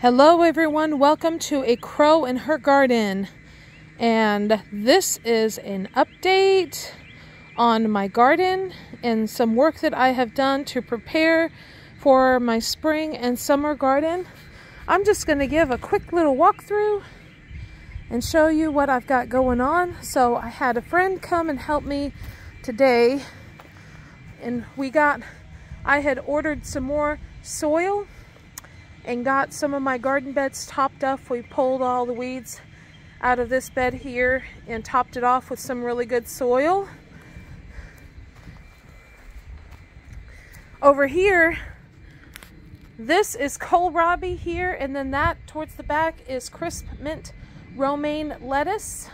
Hello everyone, welcome to A Crow in Her Garden, and this is an update on my garden and some work that I have done to prepare for my spring and summer garden. I'm just going to give a quick little walkthrough and show you what I've got going on. So I had a friend come and help me today, and I had ordered some more soil and got some of my garden beds topped off. We pulled all the weeds out of this bed here and topped it off with some really good soil. Over here, this is Kohlrabi here, and then that towards the back is crisp mint romaine lettuce.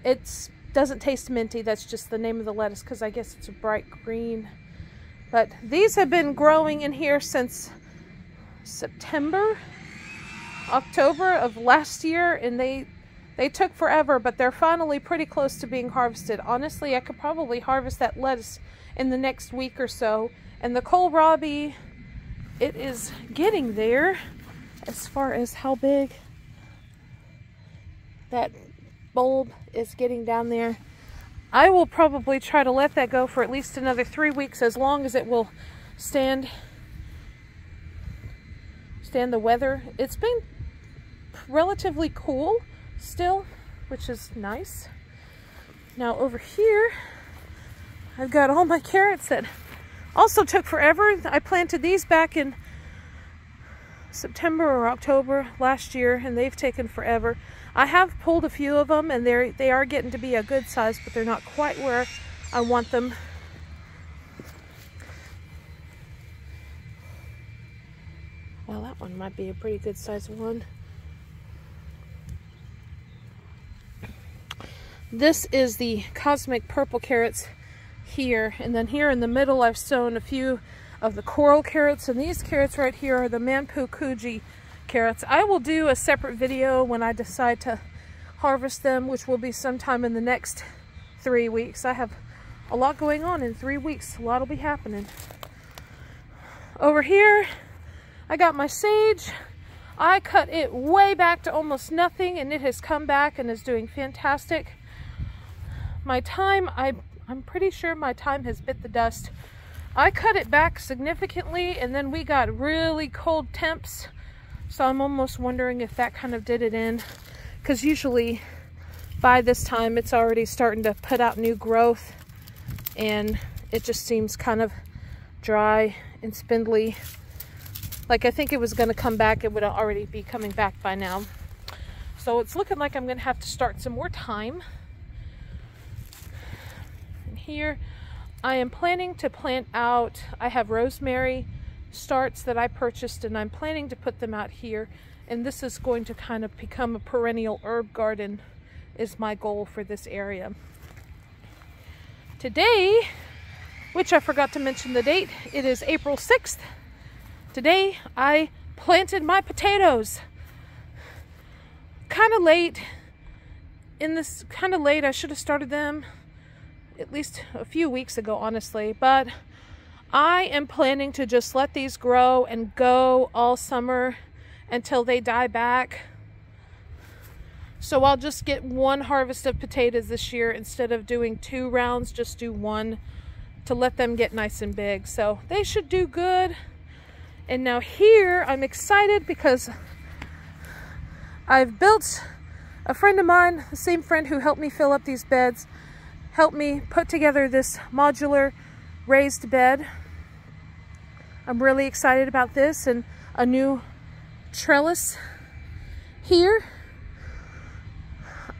It doesn't taste minty, that's just the name of the lettuce because I guess it's a bright green. But these have been growing in here since October of last year, and they took forever, but they're finally pretty close to being harvested. Honestly, I could probably harvest that lettuce in the next week or so. And the kohlrabi, it is getting there as far as how big that bulb is getting down there. I will probably try to let that go for at least another 3 weeks, as long as it will stand the weather. It's been relatively cool still, which is nice. Now over here, I've got all my carrots that also took forever. I planted these back in September or October last year, and they've taken forever. I have pulled a few of them, and they are getting to be a good size, but they're not quite where I want them. Well, that one might be a pretty good size one. This is the cosmic purple carrots here, and then here in the middle I've sown a few of the coral carrots, and these carrots right here are the Manpukuji carrots. I will do a separate video when I decide to harvest them, which will be sometime in the next 3 weeks. I have a lot going on in 3 weeks. A lot will be happening. Over here, I got my sage. I cut it way back to almost nothing, and it has come back and is doing fantastic. My thyme, I'm pretty sure my thyme has bit the dust. I cut it back significantly, and then we got really cold temps, so I'm almost wondering if that kind of did it in, because usually by this time it's already starting to put out new growth, and it just seems kind of dry and spindly. Like, I think it was going to come back, it would already be coming back by now. So it's looking like I'm going to have to start some more thyme. And here I am planning to plant out, I have rosemary starts that I purchased, and I'm planning to put them out here. And this is going to kind of become a perennial herb garden, is my goal for this area. Today, which I forgot to mention the date, it is April 6th. Today I planted my potatoes. Kind of late. I should have started them at least a few weeks ago, honestly, but I am planning to just let these grow and go all summer until they die back. So I'll just get one harvest of potatoes this year instead of doing 2 rounds, just do one to let them get nice and big. So they should do good. And now here I'm excited because I've built, a friend of mine, the same friend who helped me fill up these beds, helped me put together this modular raised bed. I'm really excited about this, and a new trellis here.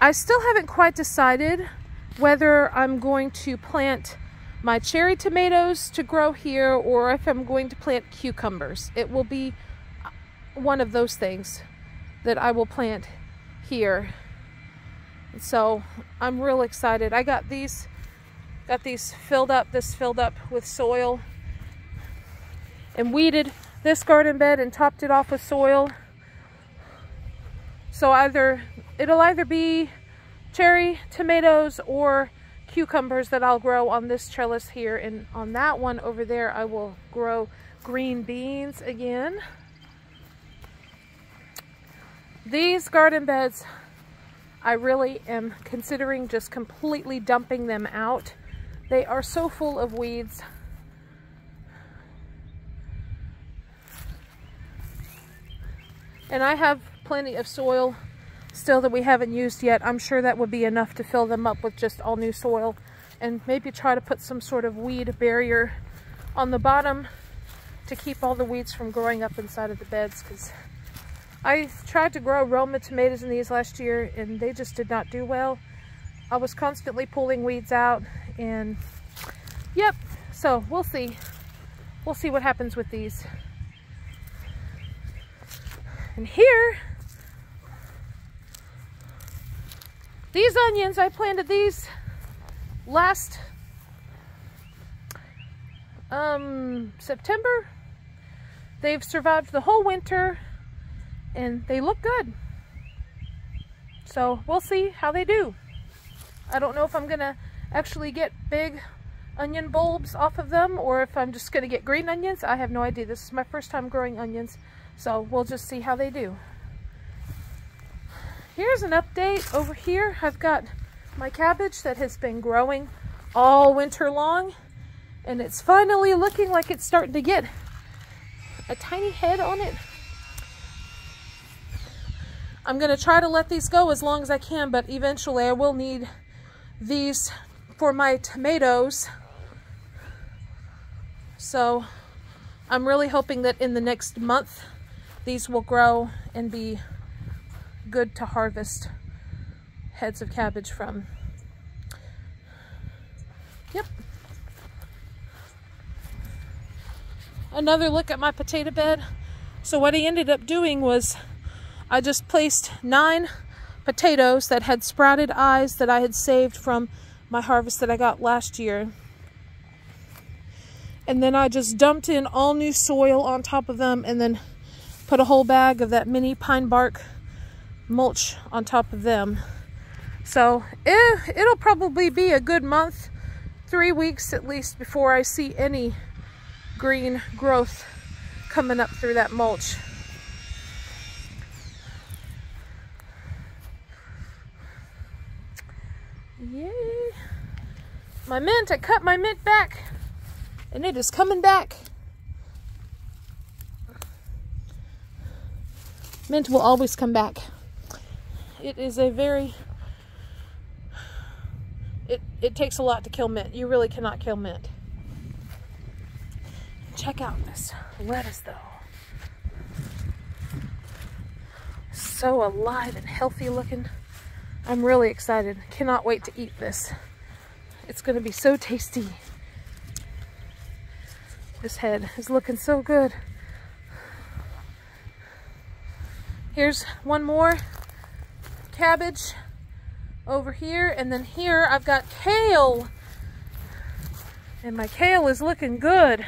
I still haven't quite decided whether I'm going to plant my cherry tomatoes to grow here, or if I'm going to plant cucumbers. It will be one of those things that I will plant here. So I'm real excited. I got these filled up with soil, and weeded this garden bed and topped it off with soil. So it'll either be cherry tomatoes or cucumbers that I'll grow on this trellis here, and on that one over there I will grow green beans again. These garden beds, I really am considering just completely dumping them out. They are so full of weeds. And I have plenty of soil still that we haven't used yet. I'm sure that would be enough to fill them up with just all new soil, and maybe try to put some sort of weed barrier on the bottom to keep all the weeds from growing up inside of the beds, because I tried to grow Roma tomatoes in these last year and they just did not do well. I was constantly pulling weeds out, and yep, so we'll see. We'll see what happens with these. And here, these onions, I planted these last September. They've survived the whole winter and they look good. So we'll see how they do. I don't know if I'm gonna actually get big onion bulbs off of them or if I'm just gonna get green onions. I have no idea. This is my first time growing onions, so we'll just see how they do. Here's an update over here. I've got my cabbage that has been growing all winter long, and it's finally looking like it's starting to get a tiny head on it. I'm going to try to let these go as long as I can, but eventually I will need these for my tomatoes. So I'm really hoping that in the next month these will grow and be good to harvest heads of cabbage from. Yep. Another look at my potato bed. So what I ended up doing was I just placed 9 potatoes that had sprouted eyes that I had saved from my harvest that I got last year. And then I just dumped in all new soil on top of them and then put a whole bag of that mini pine bark mulch on top of them. So it'll probably be a good month, 3 weeks at least, before I see any green growth coming up through that mulch. Yay! My mint, I cut my mint back and it is coming back. Mint will always come back. It is a very, it takes a lot to kill mint. You really cannot kill mint. Check out this lettuce though. So alive and healthy looking. I'm really excited. Cannot wait to eat this. It's going to be so tasty. This head is looking so good. Here's one more cabbage over here, and then here I've got kale, and my kale is looking good.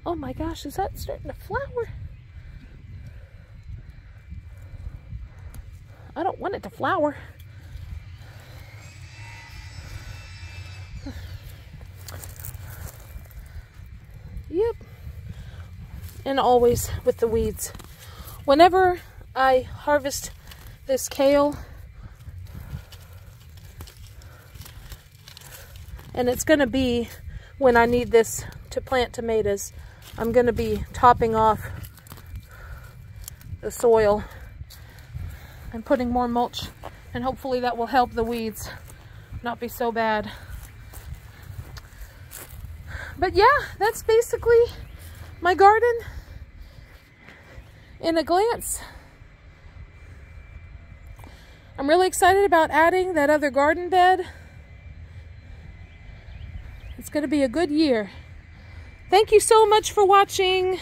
Oh my gosh, is that starting to flower? I don't want it to flower. Yep. And always with the weeds. Whenever I harvest this kale, and it's going to be when I need this to plant tomatoes, I'm going to be topping off the soil and putting more mulch, and hopefully that will help the weeds not be so bad. But yeah, that's basically my garden in a glance. I'm really excited about adding that other garden bed. It's going to be a good year. Thank you so much for watching.